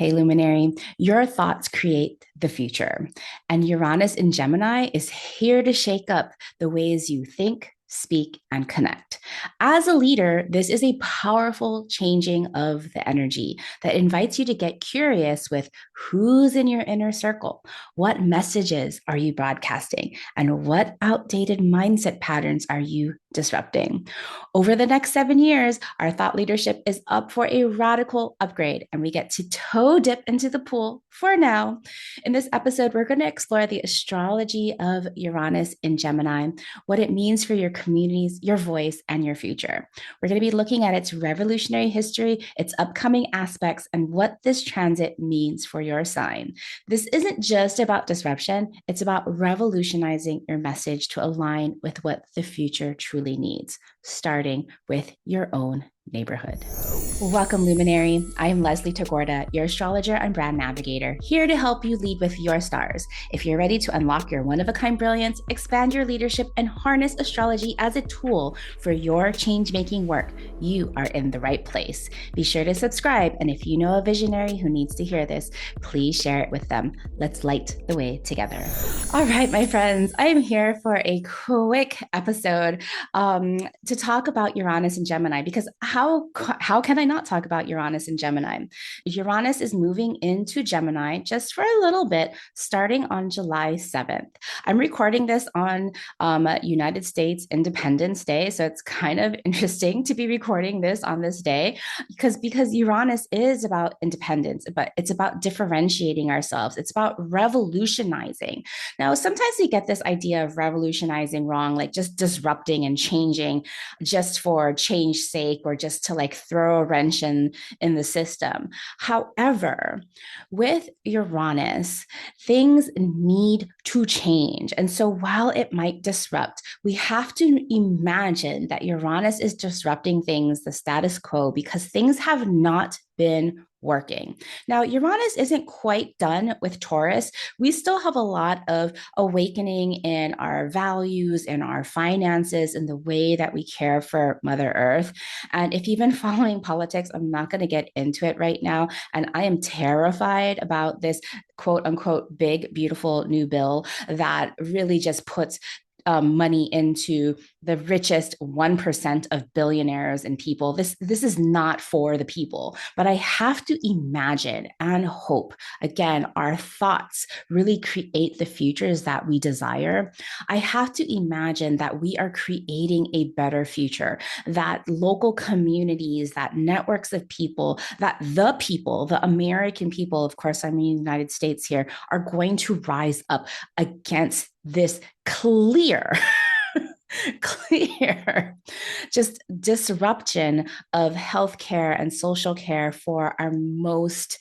Hey, Luminary, your thoughts create the future. And Uranus in Gemini is here to shake up the ways you think, speak, and connect. As a leader, this is a powerful changing of the energy that invites you to get curious with who's in your inner circle, what messages are you broadcasting, and what outdated mindset patterns are you disrupting. Over the next 7 years, our thought leadership is up for a radical upgrade, and we get to toe dip into the pool for now. In this episode, we're going to explore the astrology of Uranus in Gemini, what it means for your communities, your voice, and your future. We're going to be looking at its revolutionary history, its upcoming aspects, and what this transit means for your sign. This isn't just about disruption, it's about revolutionizing your message to align with what the future truly needs, starting with your own neighborhood. Welcome, Luminary. I am Leslie Tagorda, your astrologer and brand navigator, here to help you lead with your stars. If you're ready to unlock your one-of-a-kind brilliance, expand your leadership, and harness astrology as a tool for your change-making work, you are in the right place. Be sure to subscribe, and if you know a visionary who needs to hear this, please share it with them. Let's light the way together. All right, my friends, I am here for a quick episode to talk about Uranus and Gemini, because how can I not talk about Uranus and Gemini? Uranus is moving into Gemini just for a little bit, starting on July 7th. I'm recording this on United States Independence Day, so it's kind of interesting to be recording this on this day because Uranus is about independence, but it's about differentiating ourselves. It's about revolutionizing. Now, sometimes we get this idea of revolutionizing wrong, like just disrupting and changing just for change's sake or just to like throw a wrench in the system. However, with Uranus, things need to change. And so while it might disrupt, we have to imagine that Uranus is disrupting things, the status quo, because things have not been working. Now, Uranus isn't quite done with Taurus. We still have a lot of awakening in our values, in our finances, in the way that we care for Mother Earth. And if you've been following politics, I'm not going to get into it right now. And I am terrified about this quote unquote big, beautiful new bill that really just puts money into the richest 1% of billionaires and people. This is not for the people, but I have to imagine and hope, again, our thoughts really create the futures that we desire. I have to imagine that we are creating a better future, that local communities, that networks of people, that the people, the American people, of course, I'm in the United States here, are going to rise up against this clear clear just disruption of healthcare and social care for our most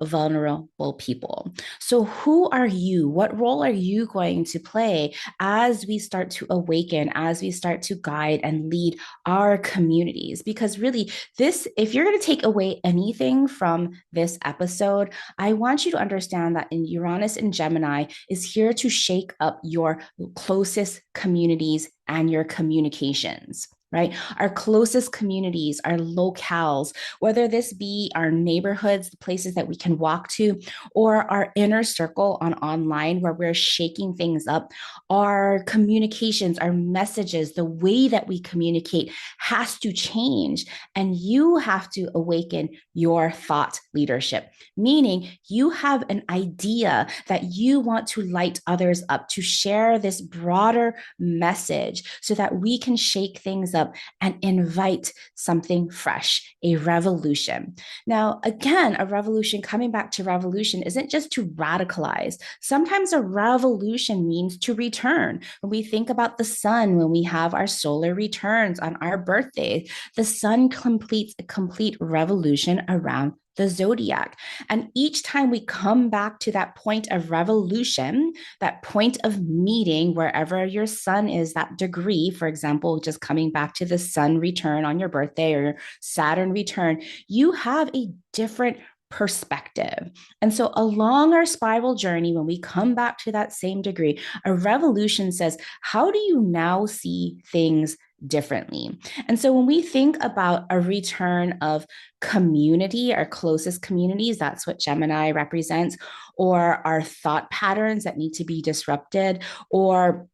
vulnerable people. So who are you? What role are you going to play as we start to awaken, as we start to guide and lead our communities? Because really, this, if you're going to take away anything from this episode, I want you to understand that in Uranus and Gemini is here to shake up your closest communities and your communications, right? Our closest communities, our locales, whether this be our neighborhoods, the places that we can walk to, or our inner circle on online where we're shaking things up, our communications, our messages, the way that we communicate has to change. And you have to awaken your thought leadership, meaning you have an idea that you want to light others up, to share this broader message so that we can shake things up and invite something fresh, a revolution. Now, again, a revolution, coming back to revolution, isn't just to radicalize. Sometimes a revolution means to return. When we think about the sun, when we have our solar returns on our birthday, the sun completes a complete revolution around the zodiac. And each time we come back to that point of revolution, that point of meeting, wherever your sun is, that degree, for example, just coming back to the sun return on your birthday or Saturn return, you have a different perspective. And so, along our spiral journey, when we come back to that same degree, a revolution says, how do you now see things differently? And so, when we think about a return of community, our closest communities, that's what Gemini represents, or our thought patterns that need to be disrupted, or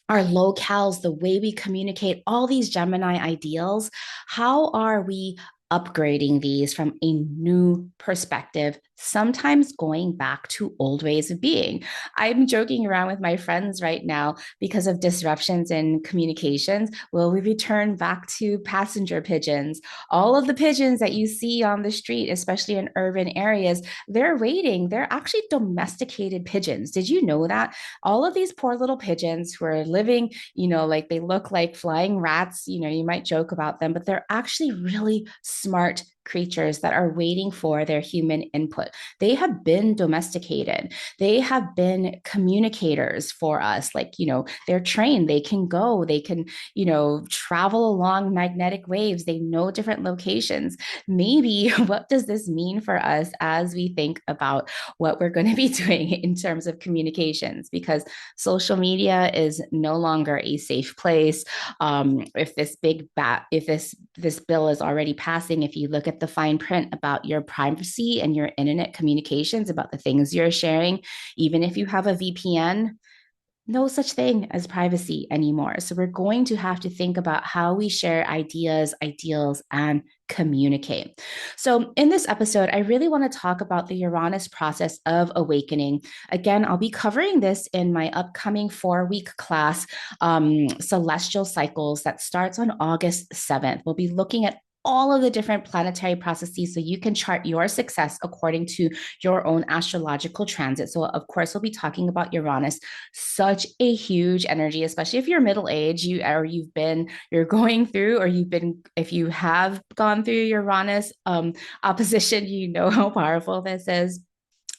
our locales, the way we communicate, all these Gemini ideals, how are we upgrading these from a new perspective, sometimes going back to old ways of being? I'm joking around with my friends right now because of disruptions in communications. Will we return back to passenger pigeons? All of the pigeons that you see on the street, especially in urban areas, they're waiting. They're actually domesticated pigeons. Did you know that? All of these poor little pigeons who are living, like they look like flying rats, you might joke about them, but they're actually really smart creatures that are waiting for their human input. They have been domesticated. They have been communicators for us. Like, they're trained. They can go, they can, travel along magnetic waves. They know different locations. Maybe what does this mean for us as we think about what we're going to be doing in terms of communications? Because social media is no longer a safe place. If this bill is already passing, if you look at the fine print about your privacy and your internet communications, about the things you're sharing, even if you have a VPN, no such thing as privacy anymore. So we're going to have to think about how we share ideas, ideals, and communicate. So in this episode, I really want to talk about the Uranus process of awakening. Again, I'll be covering this in my upcoming 4-week class, Celestial Cycles, that starts on August 7th. We'll be looking at all of the different planetary processes so you can chart your success according to your own astrological transit. So, of course, we'll be talking about Uranus, such a huge energy, especially if you're middle age, you're going through, or if you have gone through Uranus opposition, you know how powerful this is.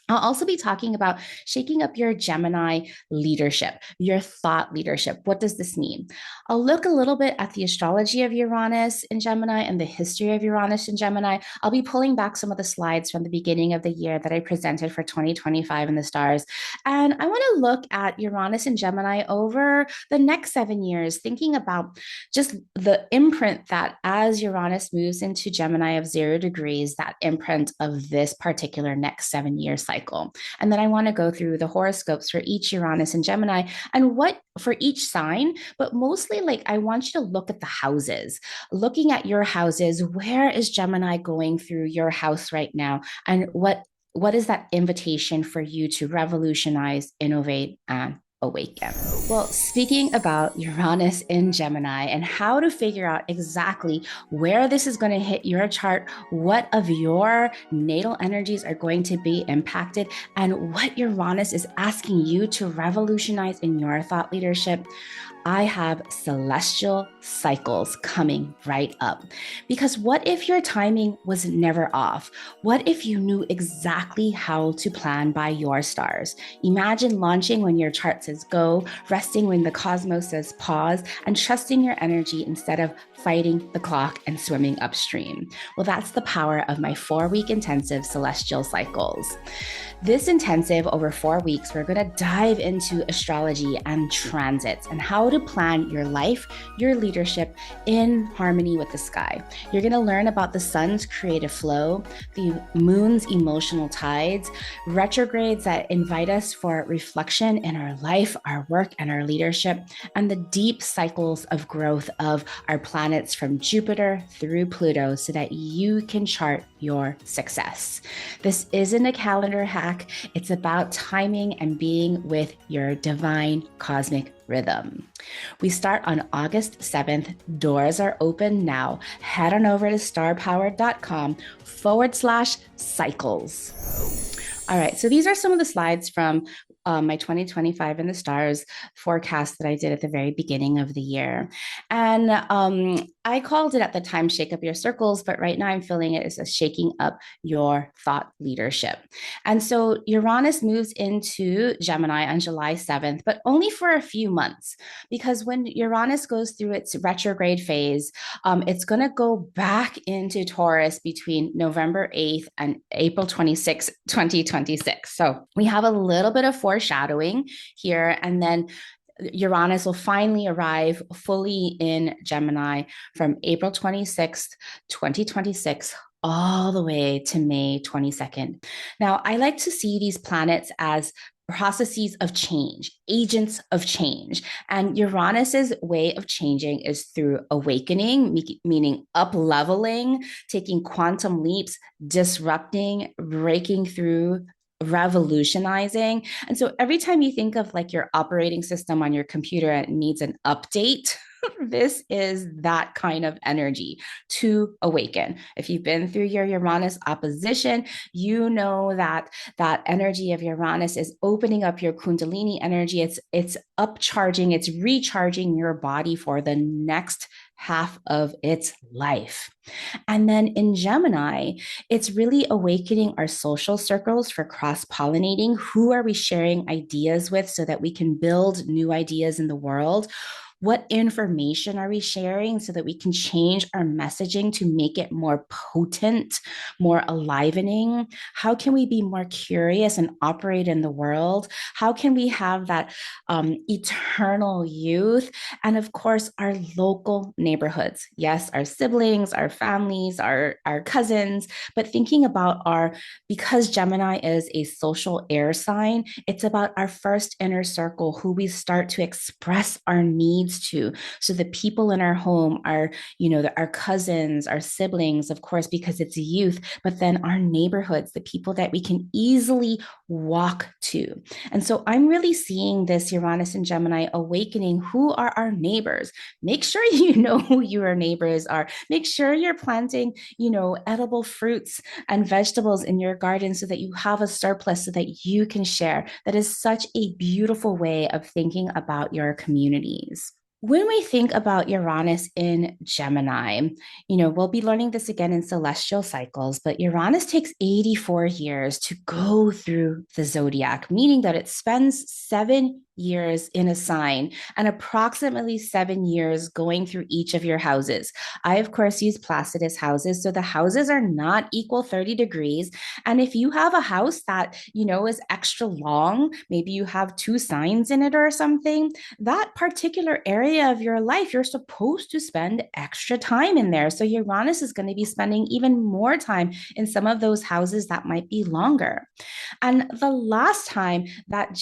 I'll also be talking about shaking up your Gemini leadership, your thought leadership. What does this mean? I'll look a little bit at the astrology of Uranus in Gemini and the history of Uranus in Gemini. I'll be pulling back some of the slides from the beginning of the year that I presented for 2025 in the stars. And I want to look at Uranus and Gemini over the next 7 years, thinking about just the imprint that as Uranus moves into Gemini of 0 degrees, that imprint of this particular next 7 year cycle. And then I want to go through the horoscopes for each Uranus and Gemini and what for each sign, but mostly like I want you to look at the houses, looking at your houses. Where is Gemini going through your house right now? And what is that invitation for you to revolutionize, innovate, and awaken? Well, speaking about Uranus in Gemini and how to figure out exactly where this is going to hit your chart, what of your natal energies are going to be impacted, and what Uranus is asking you to revolutionize in your thought leadership, I have celestial cycles coming right up. Because what if your timing was never off? What if you knew exactly how to plan by your stars? Imagine launching when your chart says go, resting when the cosmos says pause, and trusting your energy instead of fighting the clock and swimming upstream. Well, that's the power of my 4-week intensive celestial cycles. This intensive over 4 weeks, we're going to dive into astrology and transits and how to plan your life, your leadership in harmony with the sky. You're going to learn about the sun's creative flow, the moon's emotional tides, retrogrades that invite us for reflection in our life, our work, and our leadership, and the deep cycles of growth of our planets from Jupiter through Pluto so that you can chart your success. This isn't a calendar hack. It's about timing and being with your divine cosmic rhythm. We start on August 7th. Doors are open now. Head on over to starpower.com/cycles. All right, so these are some of the slides from my 2025 in the stars forecast that I did at the very beginning of the year. And I called it at the time shake up your circles, but right now I'm feeling it as a shaking up your thought leadership. And so Uranus moves into Gemini on July 7th, but only for a few months, because when Uranus goes through its retrograde phase, it's going to go back into Taurus between November 8th and April 26th, 2026. So we have a little bit of foreshadowing here. And then Uranus will finally arrive fully in Gemini from April 26th, 2026, all the way to May 22nd. Now, I like to see these planets as processes of change, agents of change. And Uranus's way of changing is through awakening, meaning up leveling, taking quantum leaps, disrupting, breaking through, revolutionizing. And so every time you think of like your operating system on your computer and it needs an update, this is that kind of energy to awaken. If you've been through your Uranus opposition, you know that that energy of Uranus is opening up your Kundalini energy. It's upcharging, it's recharging your body for the next half of its life. And then in Gemini, it's really awakening our social circles for cross pollinating. Who are we sharing ideas with so that we can build new ideas in the world? What information are we sharing so that we can change our messaging to make it more potent, more enlivening? How can we be more curious and operate in the world? How can we have that eternal youth? And of course, our local neighborhoods. Yes, our siblings, our families, our cousins, but thinking about because Gemini is a social air sign, it's about our first inner circle, who we start to express our needs to. So the people in our home are, our cousins, our siblings, of course, because it's youth, but then our neighborhoods, the people that we can easily walk to. And so I'm really seeing this Uranus and Gemini awakening. Who are our neighbors? Make sure you know who your neighbors are. Make sure you're planting, edible fruits and vegetables in your garden so that you have a surplus so that you can share. That is such a beautiful way of thinking about your communities. When we think about Uranus in Gemini, we'll be learning this again in celestial cycles, but Uranus takes 84 years to go through the zodiac, meaning that it spends 7 years in a sign and approximately 7 years going through each of your houses. I, of course, use Placidus houses. So the houses are not equal 30 degrees. And if you have a house that, is extra long, maybe you have two signs in it or something, that particular area of your life, you're supposed to spend extra time in there. So Uranus is going to be spending even more time in some of those houses that might be longer. And the last time that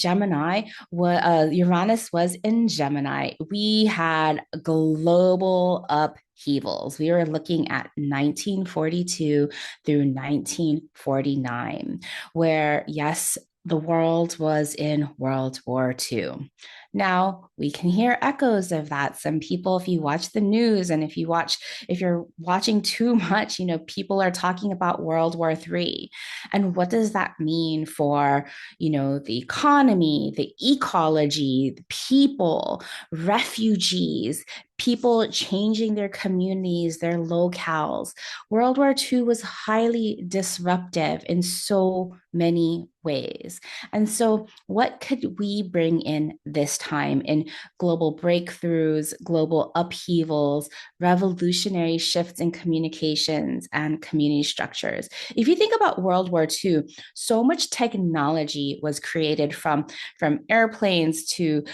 Uranus was in Gemini, we had global upheavals. We were looking at 1942 through 1949, where, yes, the world was in World War II. Now we can hear echoes of that. Some people, if you watch the news and if you're watching too much, people are talking about World War III. And what does that mean for, the economy, the ecology, the people, refugees, people changing their communities, their locales? World War II was highly disruptive in so many ways. And so, what could we bring in this time in global breakthroughs, global upheavals, revolutionary shifts in communications and community structures? If you think about World War II, so much technology was created from airplanes to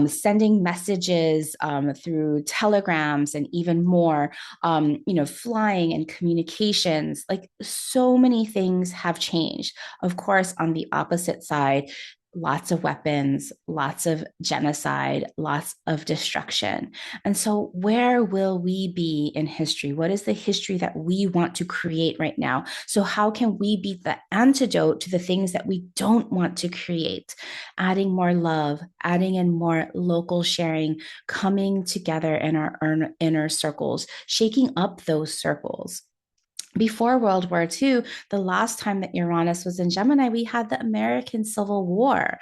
sending messages through telegrams and even more, flying and communications. Like, so many things have changed. Of course, on the opposite side, lots of weapons, lots of genocide, lots of destruction. And so, where will we be in history? What is the history that we want to create right now? So, how can we be the antidote to the things that we don't want to create? Adding more love, adding in more local sharing, coming together in our inner circles, shaking up those circles. Before World War II, the last time that Uranus was in Gemini, we had the American Civil War,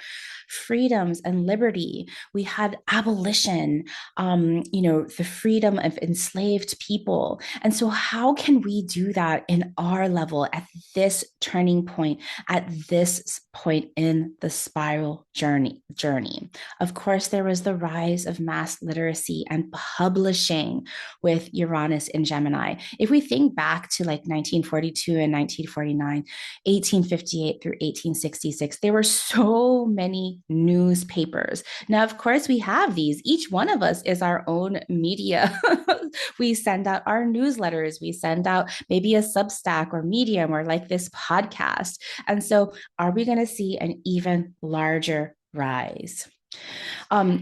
freedoms and liberty. We had abolition, the freedom of enslaved people. And so, how can we do that in our level at this turning point, at this point in the spiral journey? Of course, there was the rise of mass literacy and publishing with Uranus in Gemini. If we think back to like 1942 and 1949, 1858 through 1866, there were so many newspapers. Now, of course, we have these. Each one of us is our own media. We send out our newsletters, we send out maybe a Substack or Medium or like this podcast. And so, are we going to see an even larger rise?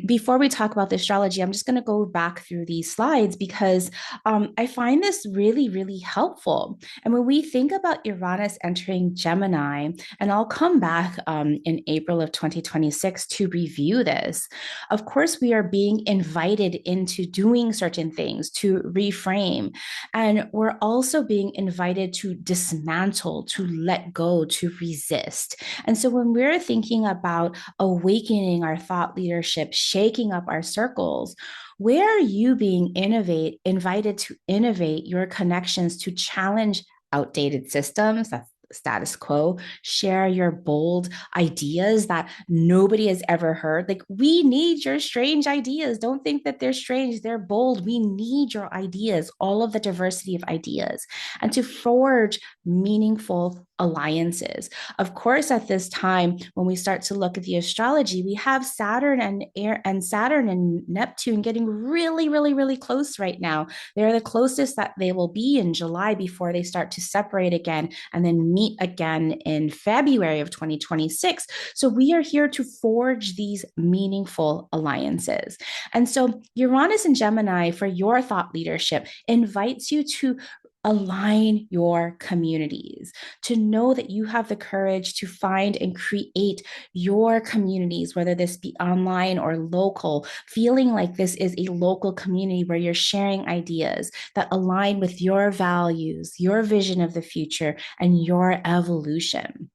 Before we talk about the astrology, I'm just going to go back through these slides because I find this really, really helpful. And when we think about Uranus entering Gemini, and I'll come back in April of 2026 to review this, of course, we are being invited into doing certain things to reframe. And we're also being invited to dismantle, to let go, to resist. And so when we're thinking about awakening our thought leadership, shaking up our circles, where are you being invited to innovate your connections to challenge outdated systems? That's status quo, share your bold ideas that nobody has ever heard. Like, we need your strange ideas. Don't think that they're strange, they're bold. We need your ideas, all of the diversity of ideas, and to forge meaningful alliances. Of course, at this time, when we start to look at the astrology, we have Saturn and Neptune getting really, really, really close right now. They're the closest that they will be in July before they start to separate again and then meet again in February of 2026. So we are here to forge these meaningful alliances. And so Uranus and Gemini, for your thought leadership, invites you to align your communities, to know that you have the courage to find and create your communities, whether this be online or local, feeling like this is a local community where you're sharing ideas that align with your values, your vision of the future, and your evolution.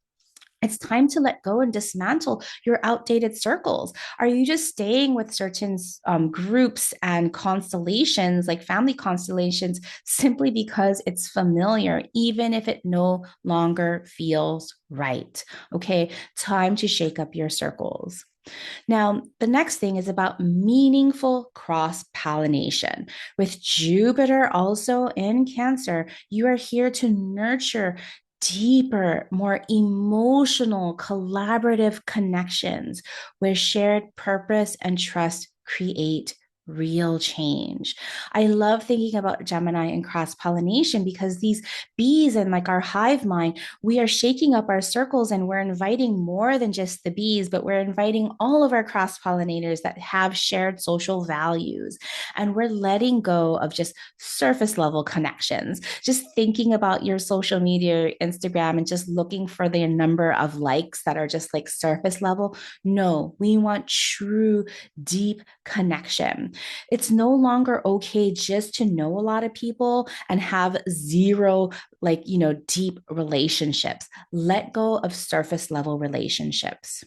It's time to let go and dismantle your outdated circles. Are you just staying with certain groups and constellations, like family constellations, simply because it's familiar, even if it no longer feels right? Okay, time to shake up your circles. Now, the next thing is about meaningful cross pollination. With Jupiter also in Cancer, you are here to nurture deeper, more emotional, collaborative connections where shared purpose and trust create real change. I love thinking about Gemini and cross pollination because these bees and like our hive mind, we are shaking up our circles and we're inviting more than just the bees, but we're inviting all of our cross pollinators that have shared social values. And we're letting go of just surface level connections, just thinking about your social media, Instagram, and just looking for the number of likes that are just like surface level. No, we want true, deep connection. It's no longer okay just to know a lot of people and have zero, deep relationships. Let go of surface level relationships.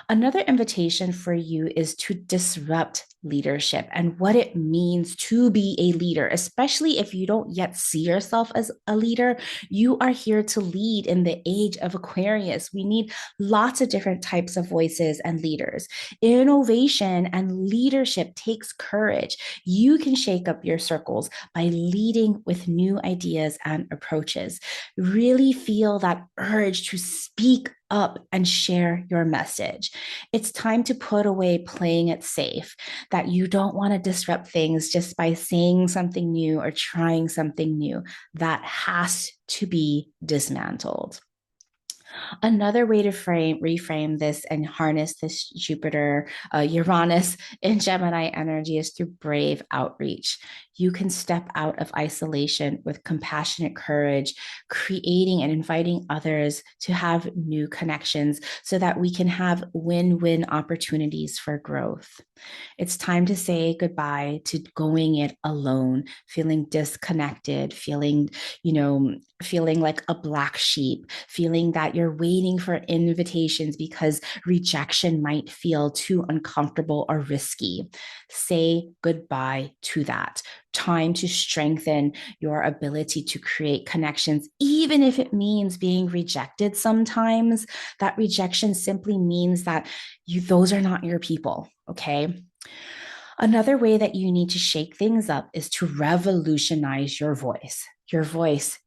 Another invitation for you is to disrupt leadership and what it means to be a leader, especially if you don't yet see yourself as a leader. You are here to lead in the age of Aquarius. We need lots of different types of voices and leaders. Innovation and leadership takes courage. You can shake up your circles by leading with new ideas and approaches. Really feel that urge to speak up and share your message. It's time to put away playing it safe, that you don't want to disrupt things just by saying something new or trying something new. That has to be dismantled. Another way to reframe this and harness this Jupiter, Uranus in Gemini energy is through brave outreach. you can step out of isolation with compassionate courage, creating and inviting others to have new connections so that we can have win-win opportunities for growth. It's time to say goodbye to going it alone, feeling disconnected, feeling like a black sheep, feeling that you're waiting for invitations because rejection might feel too uncomfortable or risky. Say goodbye to that. Time to strengthen your ability to create connections, even if it means being rejected sometimes. That rejection simply means that those are not your people, okay? Another way that you need to shake things up is to revolutionize your voice,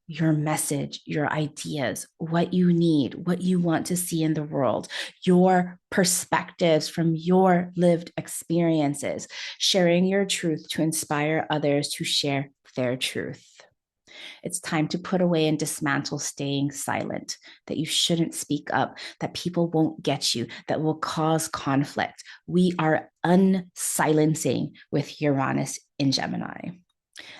your message, your ideas, what you need, what you want to see in the world, your perspectives from your lived experiences, sharing your truth to inspire others to share their truth. It's time to put away and dismantle staying silent, that you shouldn't speak up, that people won't get you, that will cause conflict. We are unsilencing with Uranus in Gemini.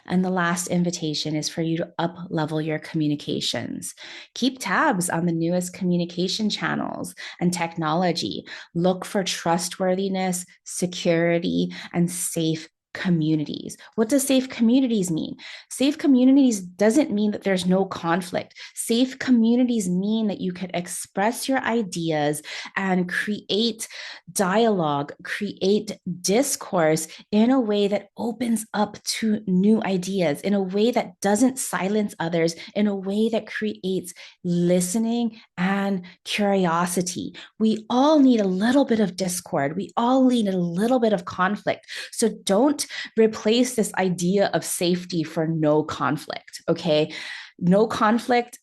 And the last invitation is for you to up level your communications. Keep tabs on the newest communication channels and technology. Look for trustworthiness, security, and safe communities. What does safe communities mean? Safe communities doesn't mean that there's no conflict. Safe communities mean that you can express your ideas and create dialogue, create discourse in a way that opens up to new ideas, in a way that doesn't silence others, in a way that creates listening and curiosity. We all need a little bit of discord. We all need a little bit of conflict. So don't replace this idea of safety for no conflict, okay? No conflict,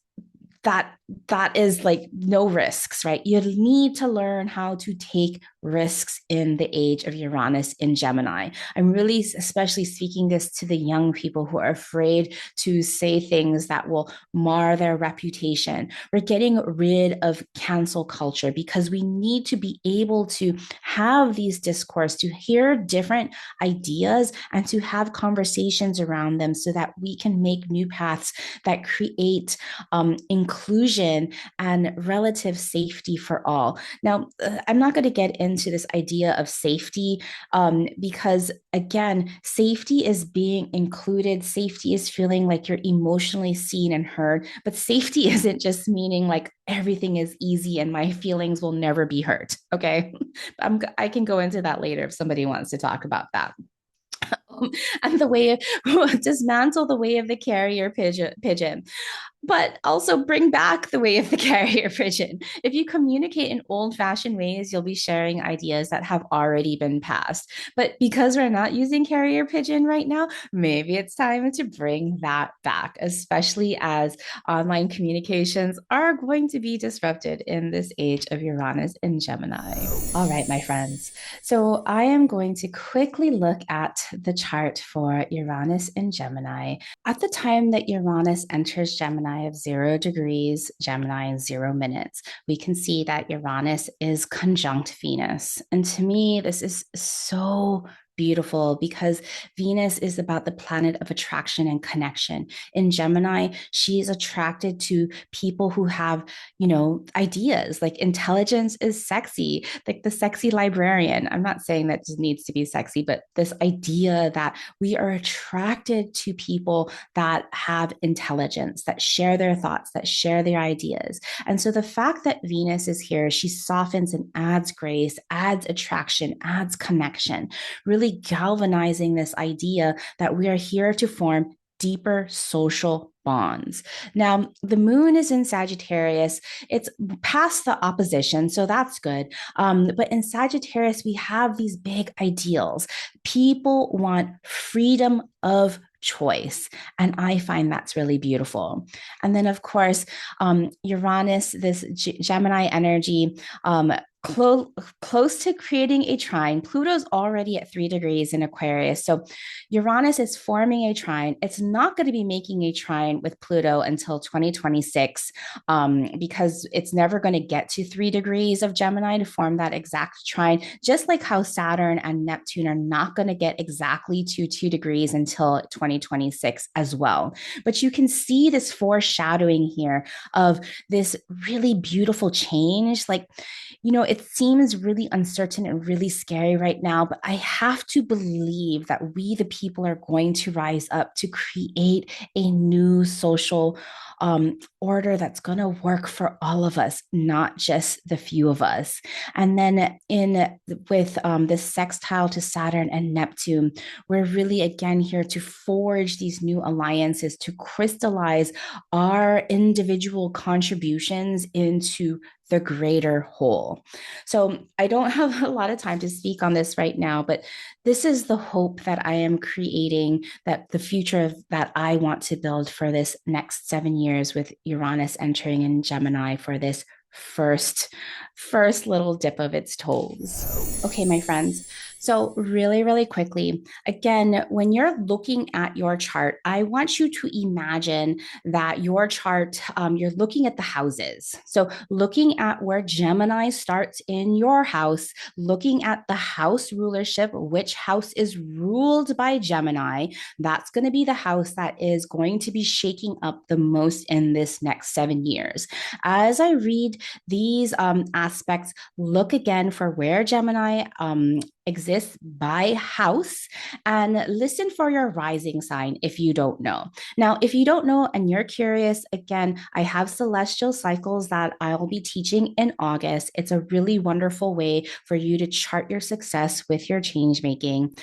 that is like no risks, right? You need to learn how to take risks in the age of Uranus in Gemini. I'm really especially speaking this to the young people who are afraid to say things that will mar their reputation. We're getting rid of cancel culture because we need to be able to have these discourse, to hear different ideas and to have conversations around them so that we can make new paths that create inclusion and relative safety for all. Now, I'm not going to get into this idea of safety because, again, safety is being included. Safety is feeling like you're emotionally seen and heard. But safety isn't just meaning like everything is easy and my feelings will never be hurt. Okay. I can go into that later if somebody wants to talk about that. And the way dismantle the way of the carrier pigeon, but also bring back the way of the carrier pigeon. If you communicate in old fashioned ways, you'll be sharing ideas that have already been passed. But because we're not using carrier pigeon right now, maybe it's time to bring that back, especially as online communications are going to be disrupted in this age of Uranus in Gemini. All right, my friends. So I am going to quickly look at the chart for Uranus in Gemini. At the time that Uranus enters Gemini of 0 degrees, Gemini in 0 minutes, we can see that Uranus is conjunct Venus. And to me, this is so beautiful because Venus is about the planet of attraction and connection. In Gemini, she's attracted to people who have, ideas. Like intelligence is sexy, like the sexy librarian. I'm not saying that it needs to be sexy, but this idea that we are attracted to people that have intelligence, that share their thoughts, that share their ideas. And so the fact that Venus is here, she softens and adds grace, adds attraction, adds connection, really galvanizing this idea that we are here to form deeper social bonds. Now, the moon is in Sagittarius. It's past the opposition, so that's good. But in Sagittarius, we have these big ideals. People want freedom of choice. And I find that's really beautiful. And then, of course, Uranus, this Gemini energy, close close to creating a trine. Pluto's already at 3 degrees in Aquarius. So Uranus is forming a trine. It's not going to be making a trine with Pluto until 2026, because it's never going to get to 3 degrees of Gemini to form that exact trine, just like how Saturn and Neptune are not going to get exactly to 2 degrees until 2026 as well. But you can see this foreshadowing here of this really beautiful change. Like, it seems really uncertain and really scary right now, but I have to believe that we, the people, are going to rise up to create a new social order that's going to work for all of us, not just the few of us. And then in with this sextile to Saturn and Neptune, we're really again here to forge these new alliances, to crystallize our individual contributions into the greater whole. So I don't have a lot of time to speak on this right now, but this is the hope that I am creating, that the future that I want to build for this next 7 years, with Uranus entering in Gemini for this first little dip of its toes. Okay, my friends. So really quickly, again, when you're looking at your chart, I want you to imagine that your chart, you're looking at the houses. So looking at where Gemini starts in your house, looking at the house rulership, which house is ruled by Gemini, that's going to be the house that is going to be shaking up the most in this next 7 years. As I read these aspects, look again for where Gemini exists by house, and listen for your rising sign if you don't know. Now, if you don't know and you're curious, again, I have celestial cycles that I'll be teaching in August. It's a really wonderful way for you to chart your success with your change making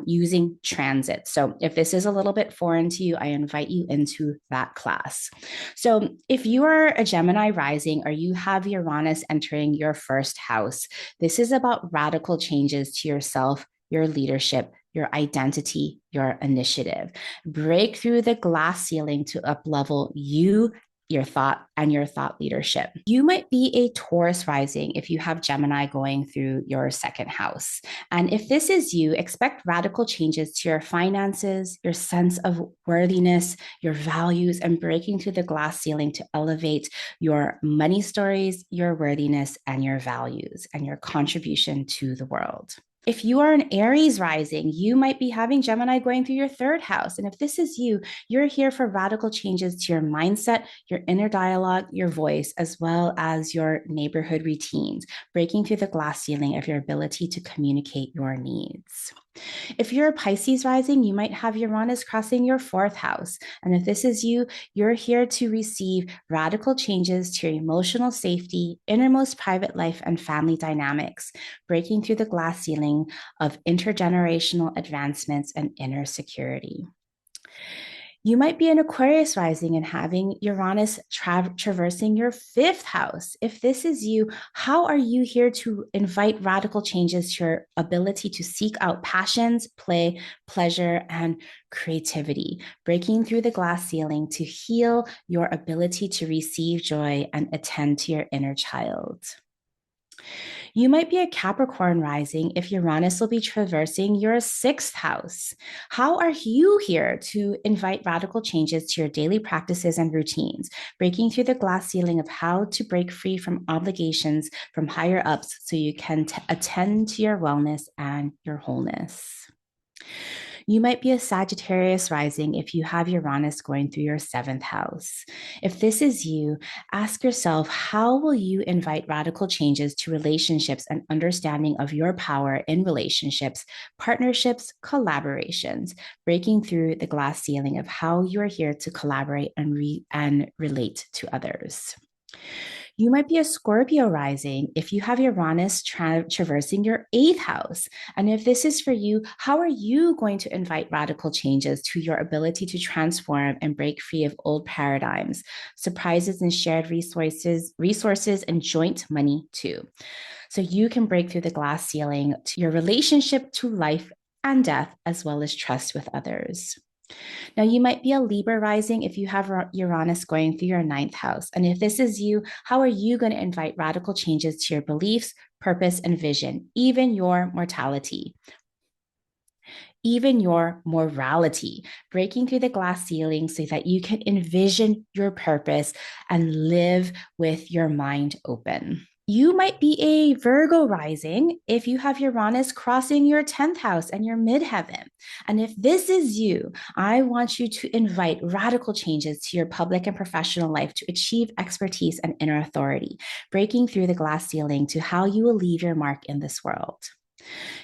using transit. So if this is a little bit foreign to you, I invite you into that class. So if you are a Gemini rising, or you have Uranus entering your first house, this is about radical changes to yourself, your leadership, your identity, your initiative. Break through the glass ceiling to uplevel you, your thought, and your thought leadership. You might be a Taurus rising if you have Gemini going through your second house. And if this is you, expect radical changes to your finances, your sense of worthiness, your values, and breaking through the glass ceiling to elevate your money stories, your worthiness, and your values, and your contribution to the world. If you are an Aries rising, you might be having Gemini going through your third house. And if this is you, you're here for radical changes to your mindset, your inner dialogue, your voice, as well as your neighborhood routines, breaking through the glass ceiling of your ability to communicate your needs. If you're a Pisces rising, you might have Uranus crossing your fourth house. And if this is you, you're here to receive radical changes to your emotional safety, innermost private life, and family dynamics, breaking through the glass ceiling of intergenerational advancements and inner security. You might be an Aquarius rising and having Uranus traversing your fifth house. If this is you, how are you here to invite radical changes to your ability to seek out passions, play, pleasure, and creativity, breaking through the glass ceiling to heal your ability to receive joy and attend to your inner child? You might be a Capricorn rising if Uranus will be traversing your sixth house. How are you here to invite radical changes to your daily practices and routines, breaking through the glass ceiling of how to break free from obligations from higher ups so you can attend to your wellness and your wholeness? You might be a Sagittarius rising if you have Uranus going through your seventh house. If this is you, ask yourself, how will you invite radical changes to relationships and understanding of your power in relationships, partnerships, collaborations, breaking through the glass ceiling of how you are here to collaborate and relate to others? You might be a Scorpio rising if you have Uranus traversing your eighth house. And if this is for you, how are you going to invite radical changes to your ability to transform and break free of old paradigms, surprises and shared resources and joint money too? So you can break through the glass ceiling to your relationship to life and death, as well as trust with others. Now, you might be a Libra rising if you have Uranus going through your ninth house. And if this is you, how are you going to invite radical changes to your beliefs, purpose, and vision, even your mortality? Even your morality, breaking through the glass ceiling so that you can envision your purpose and live with your mind open. You might be a Virgo rising if you have Uranus crossing your 10th house and your midheaven. And if this is you, I want you to invite radical changes to your public and professional life to achieve expertise and inner authority, breaking through the glass ceiling to how you will leave your mark in this world.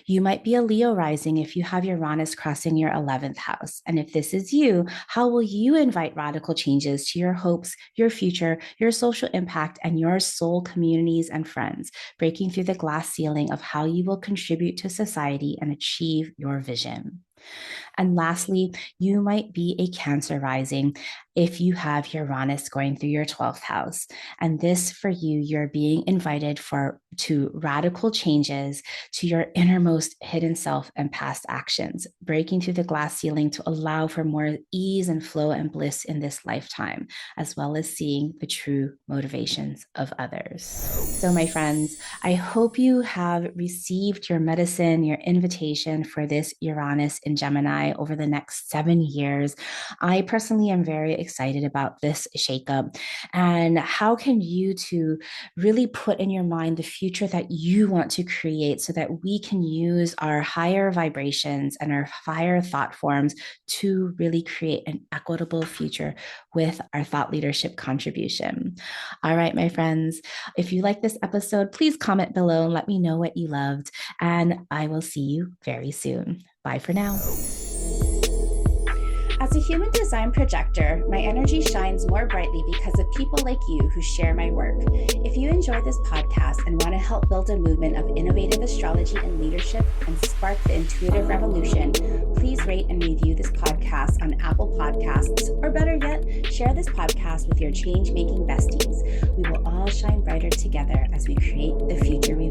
You might be a Leo rising if you have Uranus crossing your 11th house. And if this is you, how will you invite radical changes to your hopes, your future, your social impact, and your soul communities and friends, breaking through the glass ceiling of how you will contribute to society and achieve your vision? And lastly, you might be a Cancer rising if you have Uranus going through your 12th house. And this for you, you're being invited to radical changes to your innermost hidden self and past actions, breaking through the glass ceiling to allow for more ease and flow and bliss in this lifetime, as well as seeing the true motivations of others. So, my friends, I hope you have received your medicine, your invitation for this Uranus in Gemini over the next 7 years. I personally am very excited about this shakeup, and how can you to really put in your mind the future that you want to create so that we can use our higher vibrations and our higher thought forms to really create an equitable future with our thought leadership contribution. All right, my friends, if you like this episode, please comment below and let me know what you loved, and I will see you very soon. Bye for now. As a human design projector, my energy shines more brightly because of people like you who share my work. If you enjoy this podcast and want to help build a movement of innovative astrology and leadership and spark the intuitive revolution, please rate and review this podcast on Apple Podcasts, or better yet, share this podcast with your change-making besties. We will all shine brighter together as we create the future we